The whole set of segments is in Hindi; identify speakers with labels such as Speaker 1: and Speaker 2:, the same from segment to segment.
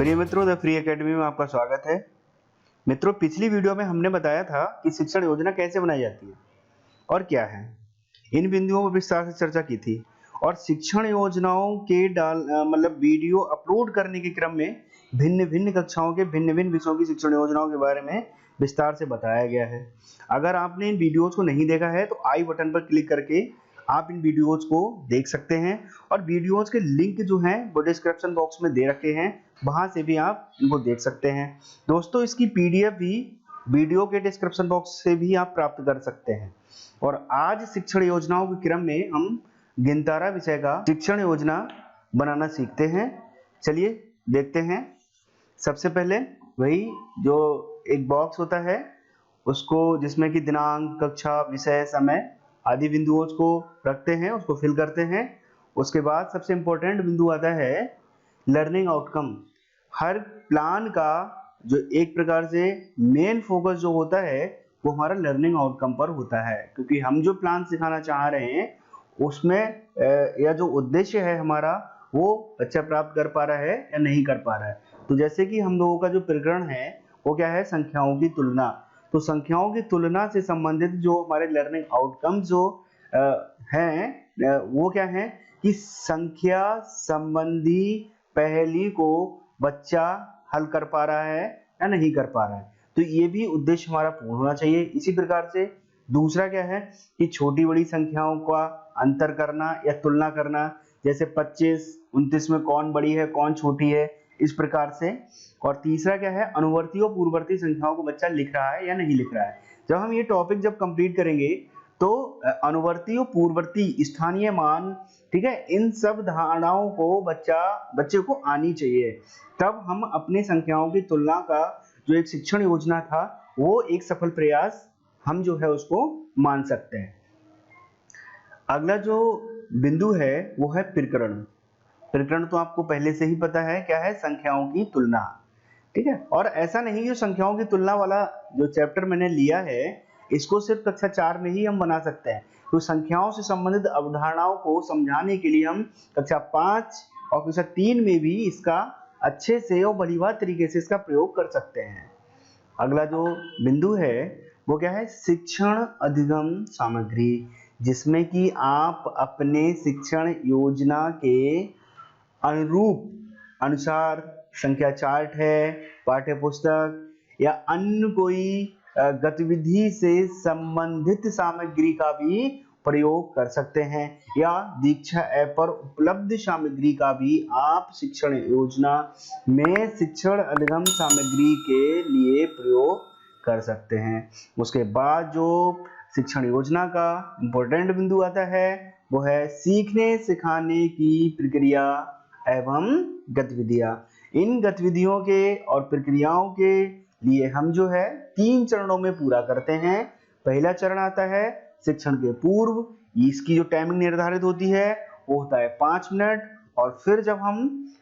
Speaker 1: प्रिय मित्रों, द फ्री एकेडमी में आपका स्वागत है। मित्रों, पिछली वीडियो में हमने बताया था कि शिक्षण योजना कैसे बनाई जाती है और क्या है। इन बिंदुओं पर विस्तार से चर्चा की थी और शिक्षण योजनाओं के वीडियो अपलोड करने के क्रम में भिन्न भिन्न कक्षाओं के भिन्न भिन्न विषयों की शिक्षण योजनाओं के बारे में विस्तार से बताया गया है। अगर आपने इन वीडियोज को नहीं देखा है तो आई बटन पर क्लिक करके आप इन वीडियोज को देख सकते हैं और वीडियोज के लिंक जो हैं वो डिस्क्रिप्शन बॉक्स में दे रखे हैं, वहां से भी आप इनको देख सकते हैं। दोस्तों, इसकी पीडीएफ भी वीडियो के डिस्क्रिप्शन बॉक्स से भी आप प्राप्त कर सकते हैं। और आज शिक्षण योजनाओं के क्रम में हम गिनतारा विषय का शिक्षण योजना बनाना सीखते हैं। चलिए देखते हैं। सबसे पहले वही जो एक बॉक्स होता है उसको, जिसमें कि दिनांक, कक्षा, विषय, समय आदि बिंदुओं को रखते हैं, उसको फिल करते हैं। उसके बाद सबसे इंपॉर्टेंट बिंदु आता है लर्निंग आउटकम। हर प्लान का जो एक प्रकार से मेन फोकस जो होता है वो हमारा लर्निंग आउटकम पर होता है, क्योंकि हम जो प्लान सिखाना चाह रहे हैं उसमें या जो उद्देश्य है हमारा वो बच्चा प्राप्त कर पा रहा है या नहीं कर पा रहा है। तो जैसे कि हम लोगों का जो प्रकरण है वो क्या है, संख्याओं की तुलना। तो संख्याओं की तुलना से संबंधित जो हमारे लर्निंग आउटकम जो हैं वो क्या है कि संख्या संबंधी पहेली को बच्चा हल कर पा रहा है या नहीं कर पा रहा है। तो ये भी उद्देश्य हमारा पूर्ण होना चाहिए। इसी प्रकार से दूसरा क्या है कि छोटी बड़ी संख्याओं का अंतर करना या तुलना करना, जैसे 25, 29 में कौन बड़ी है कौन छोटी है, इस प्रकार से। और तीसरा क्या है, अनुवर्ती और पूर्ववर्ती संख्याओं को बच्चा लिख रहा है या नहीं लिख रहा है। जब हम ये टॉपिक जब कंप्लीट करेंगे तो अनुवर्ती और पूर्ववर्ती स्थानीय मान, ठीक है, इन सब धारणाओं को बच्चे को आनी चाहिए। तब हम अपने संख्याओं की तुलना का जो एक शिक्षण योजना था वो एक सफल प्रयास हम जो है उसको मान सकते हैं। अगला जो बिंदु है वो है प्रकरण। प्रकरण तो आपको पहले से ही पता है क्या है, संख्याओं की तुलना, ठीक है। और ऐसा नहीं कि संख्याओं की तुलना वाला जो चैप्टर मैंने लिया है इसको सिर्फ कक्षा 4 में ही हम बना सकते हैं। तो संख्याओं से संबंधित अवधारणाओं को समझाने के लिए हम कक्षा 5 और कक्षा 3 में भी इसका अच्छे से और भलीभांति तरीके से इसका प्रयोग कर सकते हैं। अगला जो बिंदु है वो क्या है, शिक्षण अधिगम सामग्री, जिसमें कि आप अपने शिक्षण योजना के अनुसार संख्या चार्ट है, पाठ्य पुस्तक या अन्य कोई गतिविधि से संबंधित सामग्री का भी प्रयोग कर सकते हैं, या दीक्षा ऐप पर उपलब्ध सामग्री का भी आप शिक्षण योजना में शिक्षण अधिगम सामग्री के लिए प्रयोग कर सकते हैं। उसके बाद जो शिक्षण योजना का इंपॉर्टेंट बिंदु आता है वो है सीखने सिखाने की प्रक्रिया एवं गतिविधियां। इन गतिविधियों के और प्रक्रियाओं के लिए हम जो है 3 चरणों में पूरा करते हैं। पहला चरण आता है शिक्षण के पूर्व, इसकी जो टाइमिंग निर्धारित होती है वो होता है 5 मिनट। और फिर जब हम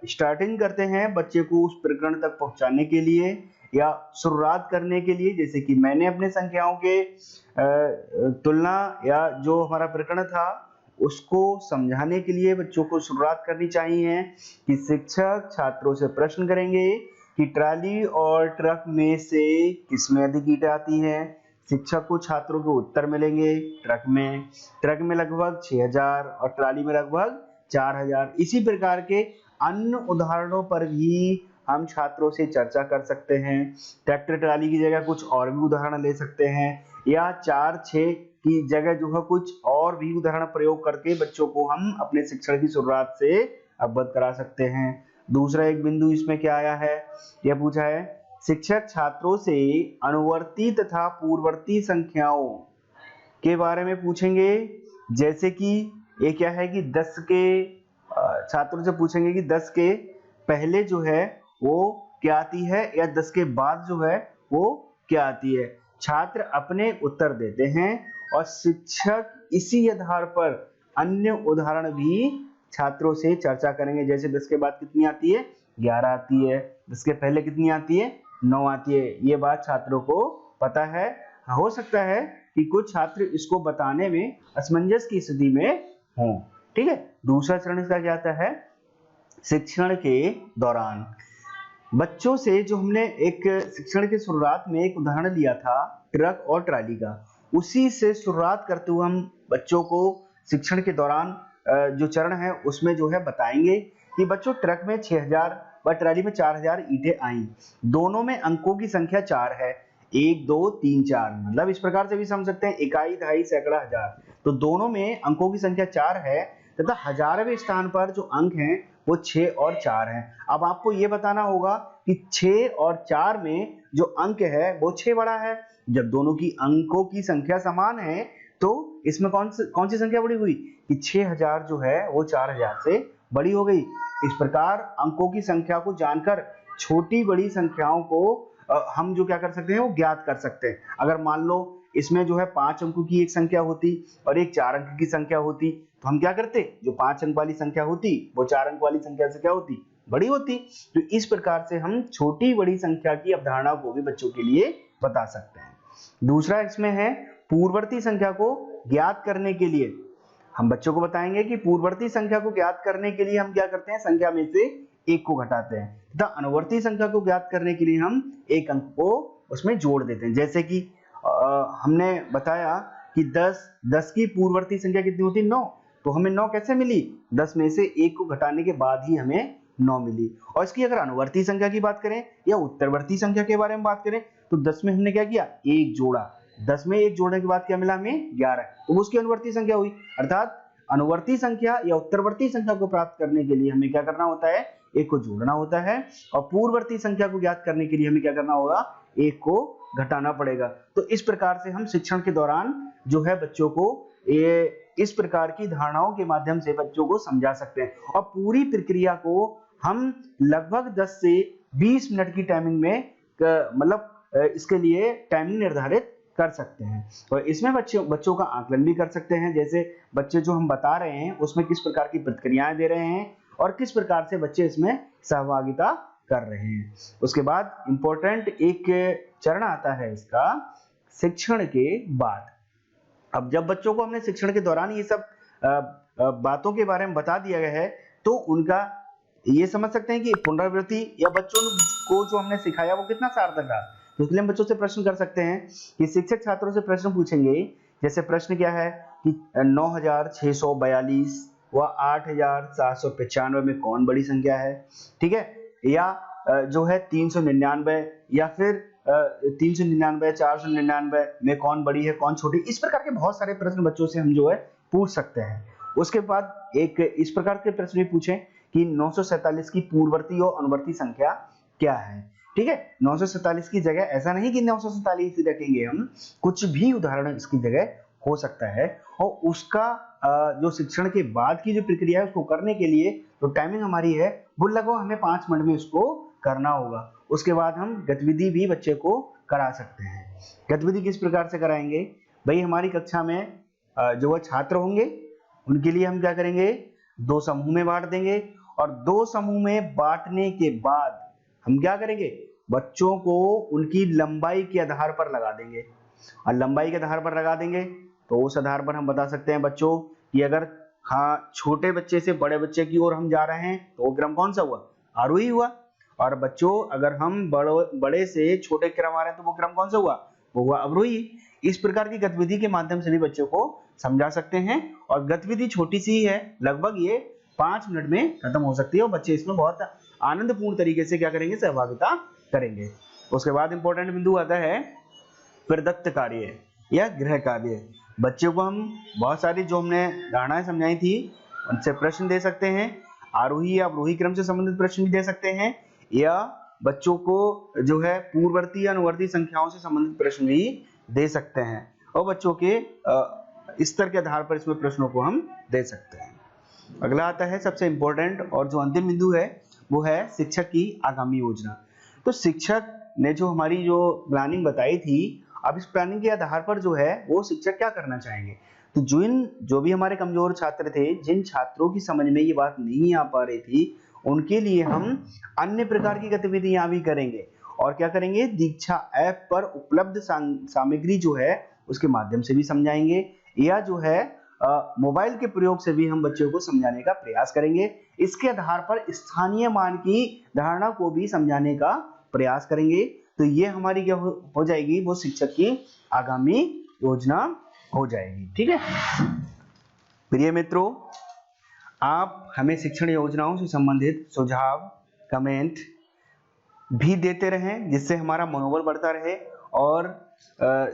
Speaker 1: स्टार्टिंग करते हैं बच्चे को उस प्रकरण तक पहुंचाने के लिए या शुरुआत करने के लिए, जैसे कि मैंने अपने संख्याओं के तुलना या जो हमारा प्रकरण था उसको समझाने के लिए बच्चों को शुरुआत करनी चाहिए कि शिक्षक छात्रों से प्रश्न करेंगे कि ट्राली और ट्रक में से किसमें अधिक ईंटें आती है। शिक्षक को छात्रों के उत्तर मिलेंगे। ट्रक में लगभग 6000 और ट्राली में लगभग 4000। इसी प्रकार के अन्य उदाहरणों पर भी हम छात्रों से चर्चा कर सकते हैं। ट्रैक्टर ट्राली की जगह कुछ और भी उदाहरण ले सकते हैं, या 4-6 की जगह जो है कुछ और भी उदाहरण प्रयोग करके बच्चों को हम अपने शिक्षण की शुरुआत से अवगत करा सकते हैं। दूसरा एक बिंदु इसमें क्या आया है, यह पूछा है शिक्षक छात्रों से अनुवर्ती तथा पूर्ववर्ती संख्याओं के बारे में पूछेंगे। जैसे कि ये क्या है कि 10 के छात्रों से पूछेंगे कि 10 के पहले जो है वो क्या आती है, या 10 के बाद जो है वो क्या आती है। छात्र अपने उत्तर देते हैं और शिक्षक इसी आधार पर अन्य उदाहरण भी छात्रों से चर्चा करेंगे। जैसे 10 के बाद कितनी आती है, 11 आती है। 10 के पहले कितनी आती है, 9 आती है। ये बात छात्रों को पता है। हो सकता है कि कुछ छात्र इसको बताने में असमंजस की स्थिति में हों, ठीक है। दूसरा चरण इसका क्या आता है, शिक्षण के दौरान। बच्चों से जो हमने एक शिक्षण की शुरुआत में एक उदाहरण लिया था ट्रक और ट्राली का, उसी से शुरुआत करते हुए हम बच्चों को शिक्षण के दौरान जो चरण है उसमें जो है बताएंगे कि बच्चों ट्रक में 6000 व ट्राली में 4000 ईंटें आई, दोनों में अंकों की संख्या 4 है, 1 2 3 4, मतलब इस प्रकार से भी समझ सकते हैं इकाई दहाई सैकड़ा हजार, तो दोनों में अंकों की संख्या 4 है तथा हजारवें स्थान पर जो अंक हैं वो 6 और 4 हैं। अब आपको ये बताना होगा कि 6 और 4 में जो अंक है वो 6 बड़ा है। जब दोनों की अंकों की संख्या समान है तो इसमें कौन सी संख्या बड़ी हुई कि 6000 जो है वो 4000 से बड़ी हो गई। इस प्रकार अंकों की संख्या को जानकर छोटी बड़ी संख्याओं को हम जो क्या कर सकते हैं वो ज्ञात कर सकते हैं। अगर मान लो इसमें जो है 5 अंकों की एक संख्या होती और एक 4 अंक की संख्या होती तो हम क्या करते, जो 5 अंक वाली संख्या होती वो 4 अंक वाली संख्या से क्या होती, बड़ी होती। तो इस प्रकार से हम छोटी बड़ी संख्या की अवधारणा को भी बच्चों के लिए बता सकते हैं। दूसरा इसमें है पूर्ववर्ती संख्या को ज्ञात करने के लिए हम बच्चों को बताएंगे कि पूर्ववर्ती संख्या को ज्ञात करने के लिए हम क्या करते हैं, संख्या में से एक को घटाते हैं तथा अनुवर्ती संख्या को ज्ञात करने के लिए हम एक अंक को उसमें जोड़ देते हैं। जैसे कि हमने बताया कि 10 की पूर्ववर्ती संख्या कितनी होती है, 9, तो हमें 9 कैसे मिली, 10 में से 1 को घटाने के बाद ही हमें 9 मिली। और इसकी अगर अनुवर्ती संख्या की बात करें या उत्तरवर्ती संख्या के बारे में बात करें तो 10 में हमने क्या किया, 1 जोड़ा, 10 में 1 जोड़ने के बाद क्या मिला हमें 11, तो उसकी अनुवर्ती संख्या हुई। अर्थात अनुवर्ती संख्या या उत्तरवर्ती संख्या को प्राप्त करने के लिए हमें क्या करना होता है, 1 को जोड़ना होता है, और पूर्ववर्ती संख्या को ज्ञात करने के लिए हमें क्या करना होगा, 1 को घटाना पड़ेगा। तो इस प्रकार से हम शिक्षण के दौरान जो है बच्चों को इस प्रकार की धारणाओं के माध्यम से बच्चों को समझा सकते हैं और पूरी प्रक्रिया को हम लगभग 10 से 20 मिनट की टाइमिंग में मतलब इसके लिए टाइमिंग निर्धारित कर सकते हैं। और इसमें बच्चों का आकलन भी कर सकते हैं, जैसे बच्चे जो हम बता रहे हैं उसमें किस प्रकार की प्रतिक्रियाएं दे रहे हैं और किस प्रकार से बच्चे इसमें सहभागिता कर रहे हैं। उसके बाद इंपॉर्टेंट एक चरण आता है इसका, शिक्षण के बाद। अब जब बच्चों को हमने शिक्षण के दौरान ये सब बातों के बारे में बता दिया गया है तो उनका ये समझ सकते हैं कि पुनरावृत्ति या बच्चों को जो हमने सिखाया वो कितना सार्थक रहा। तो इसलिए हम बच्चों से प्रश्न कर सकते हैं कि शिक्षक छात्रों से प्रश्न पूछेंगे, जैसे प्रश्न क्या है कि 9642 व 8795 में कौन बड़ी संख्या है, ठीक है, या जो है 399 या फिर 399 499 में कौन बड़ी है कौन छोटी। इस प्रकार के बहुत सारे प्रश्न बच्चों से हम जो है पूछ सकते हैं। उसके बाद एक इस प्रकार के प्रश्न भी पूछें कि 947 की पूर्ववर्ती और अनुवर्ती संख्या क्या है, ठीक है। 947 की जगह ऐसा नहीं कि 947 ही रखेंगे हम, कुछ भी उदाहरण इसकी जगह हो सकता है। और उसका जो शिक्षण के बाद की जो प्रक्रिया है उसको करने के लिए तो टाइमिंग हमारी है वो लगभग हमें 5 मिनट में उसको करना होगा। उसके बाद हम गतिविधि भी बच्चे को करा सकते हैं। गतिविधि किस प्रकार से कराएंगे भाई, हमारी कक्षा में जो वो छात्र होंगे उनके लिए हम क्या करेंगे, 2 समूह में बांट देंगे और 2 समूह में बांटने के बाद हम क्या करेंगे, बच्चों को उनकी लंबाई के आधार पर लगा देंगे। और लंबाई के आधार पर लगा देंगे तो उस आधार पर हम बता सकते हैं बच्चों कि अगर छोटे बच्चे से बड़े बच्चे की ओर हम जा रहे हैं तो वो क्रम कौन सा हुआ, आरोही हुआ। और बच्चों अगर हम बड़े से छोटे क्रम आ रहे हैं तो वो क्रम कौन सा हुआ, वो हुआ अवरोही। इस प्रकार की गतिविधि के माध्यम से भी बच्चों को समझा सकते हैं और गतिविधि छोटी सी है, लगभग ये 5 मिनट में खत्म हो सकती है और बच्चे इसमें बहुत आनंदपूर्ण तरीके से क्या करेंगे, सहभागिता करेंगे। उसके बाद इंपॉर्टेंट बिंदु आता है प्रदत्त कार्य या गृह कार्य। बच्चों को हम बहुत सारी जो हमने धारणाएं समझाई थी उनसे प्रश्न दे सकते हैं, आरोही या अवरोही क्रम से संबंधित प्रश्न भी दे सकते हैं या बच्चों को जो है पूर्ववर्ती या अनुवर्ती संख्याओं से संबंधित प्रश्न भी दे सकते हैं और बच्चों के स्तर के आधार पर इसमें प्रश्नों को हम दे सकते हैं। अगला आता है सबसे इंपॉर्टेंट और जो अंतिम बिंदु है वो है शिक्षक की आगामी योजना। तो शिक्षक ने जो हमारी जो प्लानिंग बताई थी, अब इस प्लानिंग के आधार पर जो है वो शिक्षक क्या करना चाहेंगे। तो जो भी हमारे कमजोर छात्र थे, जिन छात्रों की समझ में ये बात नहीं आ पा रही थी, उनके लिए हम अन्य प्रकार की गतिविधियां भी करेंगे। और क्या करेंगे, दीक्षा ऐप पर उपलब्ध सामग्री जो है उसके माध्यम से भी समझाएंगे या जो है मोबाइल के प्रयोग से भी हम बच्चों को समझाने का प्रयास करेंगे। इसके आधार पर स्थानीय मान की धारणा को भी समझाने का प्रयास करेंगे। तो ये हमारी क्या हो जाएगी, वो शिक्षक की आगामी योजना हो जाएगी। ठीक है प्रिय मित्रों, आप हमें शिक्षण योजनाओं से संबंधित सुझाव, कमेंट भी देते रहें, जिससे हमारा मनोबल बढ़ता रहे, और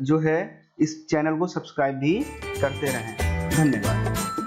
Speaker 1: जो है इस चैनल को सब्सक्राइब भी करते रहें। धन्यवाद।